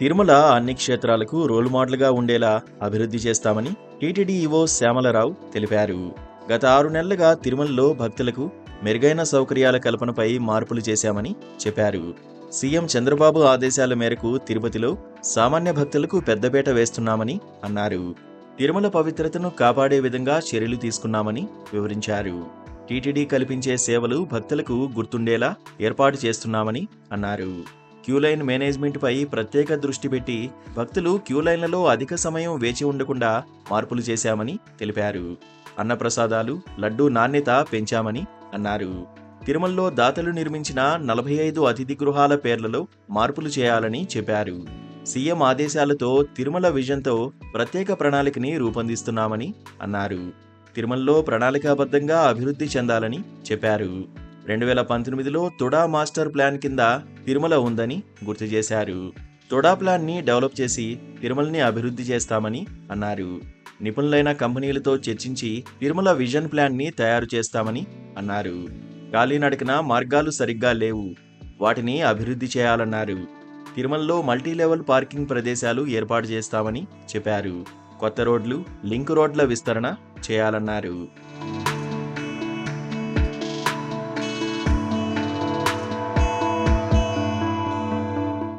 తిరుమల అన్ని క్షేత్రాలకు రోల్ మోడల్గా ఉండేలా అభివృద్ధి చేస్తామని టీటీడీ ఈవో శ్యామలరావు తెలిపారు. గత 6 నెలలుగా తిరుమలలో భక్తులకు మెరుగైన సౌకర్యాల కల్పనపై మార్పులు చేశామని చెప్పారు. సీఎం చంద్రబాబు ఆదేశాల మేరకు తిరుపతిలో సామాన్య భక్తులకు పెద్దపీట వేస్తున్నామని అన్నారు. తిరుమల పవిత్రతను కాపాడే విధంగా చర్యలు తీసుకున్నామని వివరించారు. టీటీడీ కల్పించే సేవలు భక్తులకు గుర్తుండేలా ఏర్పాటు చేస్తున్నామని అన్నారు. క్యూలైన్ మేనేజ్మెంట్ పై ప్రత్యేక దృష్టి పెట్టి భక్తులు క్యూలైన్లలో అధిక సమయం వేచి ఉండకుండా మార్పులు చేశామని తెలిపారు. అన్నప్రసాదాలు, లడ్డూ నాణ్యత పెంచామని అన్నారు. తిరుమలలో దాతలు నిర్మించిన 45 అతిథి గృహాల పేర్లలో మార్పులు చేయాలని చెప్పారు. సీఎం ఆదేశాలతో తిరుమల విజన్తో ప్రత్యేక ప్రణాళికని రూపొందిస్తున్నామని అన్నారు. తిరుమలలో ప్రణాళికాబద్ధంగా అభివృద్ధి చెందాలని చెప్పారు. 2019లో తుడా మాస్టర్ ప్లాన్ కింద తిరుమల ఉందని గుర్తు చేశారు. తుడా ప్లాన్ని డెవలప్ చేసి తిరుమలని అభివృద్ధి చేస్తామని అన్నారు. నిపుణులైన కంపెనీలతో చర్చించి తిరుమల విజన్ ప్లాన్ని తయారు చేస్తామని అన్నారు. కాలినడకన మార్గాలు సరిగ్గా లేవు, వాటిని అభివృద్ధి చేయాలన్నారు. తిరుమలలో మల్టీలెవెల్ పార్కింగ్ ప్రదేశాలు ఏర్పాటు చేస్తామని చెప్పారు. కొత్త రోడ్లు, లింక్ రోడ్ల విస్తరణ చేయాలన్నారు.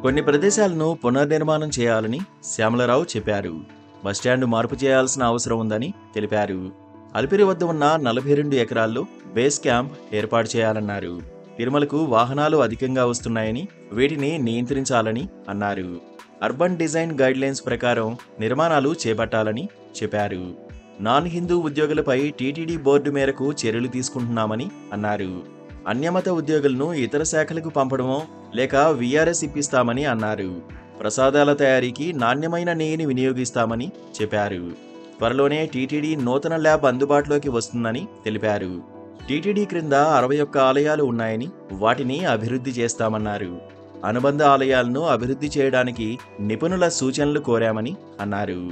కొన్ని ప్రదేశాలను పునర్నిర్మాణం చేయాలని శ్యామలరావు చెప్పారు. బస్టాండ్ మార్పు చేయాల్సిన అవసరం ఉందని తెలిపారు. అలిపిరి వద్ద ఉన్న 42 ఎకరాల్లో బేస్ క్యాంప్ ఏర్పాటు చేయాలన్నారు. తిరుమలకు వాహనాలు అధికంగా వస్తున్నాయని వీటిని నియంత్రించాలని అన్నారు. అర్బన్ డిజైన్ గైడ్లైన్స్ ప్రకారం నిర్మాణాలు చేపట్టాలని చెప్పారు. నాన్ హిందూ ఉద్యోగులపై టీటీడీ బోర్డు మేరకు చర్యలు తీసుకుంటున్నామని అన్నారు. అన్యమత ఉద్యోగులను ఇతర శాఖలకు పంపడమో లేక వీఆర్ఎస్ ఇప్పిస్తామని అన్నారు. ప్రసాదాల తయారీకి నాణ్యమైన నెయ్యిని వినియోగిస్తామని చెప్పారు. త్వరలోనే టీటీడీ నూతన ల్యాబ్ అందుబాటులోకి వస్తుందని తెలిపారు. టీటీడీ క్రింద 61 ఆలయాలు ఉన్నాయని వాటిని అభివృద్ధి చేస్తామన్నారు. అనుబంధ ఆలయాలను అభివృద్ధి చేయడానికి నిపుణుల సూచనలు కోరామని అన్నారు.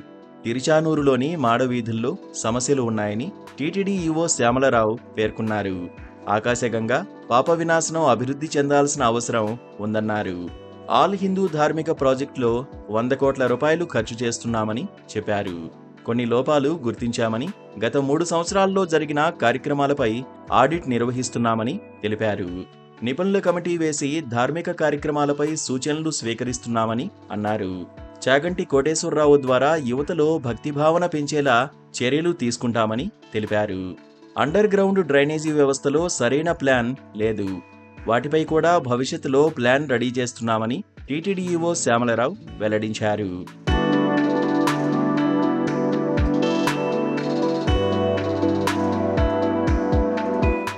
తిరుచానూరులోని మాడవీధుల్లో సమస్యలు ఉన్నాయని టీటీడీ ఈవో శ్యామలరావు పేర్కొన్నారు. ఆకాశగంగా, పాప వినాశనం అభివృద్ధి చెందాల్సిన అవసరం ఉందన్నారు. ఆల్ హిందూ ధార్మిక ప్రాజెక్టులో 100 కోట్ల రూపాయలు ఖర్చు చేస్తున్నామని చెప్పారు. కొన్ని లోపాలు గుర్తించామని, గత 3 సంవత్సరాల్లో జరిగిన కార్యక్రమాలపై ఆడిట్ నిర్వహిస్తున్నామని తెలిపారు. నిపుణుల కమిటీ వేసి ధార్మిక కార్యక్రమాలపై సూచనలు స్వీకరిస్తున్నామని అన్నారు. చాగంటి కోటేశ్వరరావు ద్వారా యువతలో భక్తిభావన పెంచేలా చర్యలు తీసుకుంటామని తెలిపారు. అండర్ గ్రౌండ్ డ్రైనేజీ వ్యవస్థలో సరైన ప్లాన్ లేదు, వాటిపై కూడా భవిష్యత్తులో ప్లాన్ రెడీ చేస్తున్నామని టీటీడీ ఈవో శ్యామలరావు వెల్లడించారు.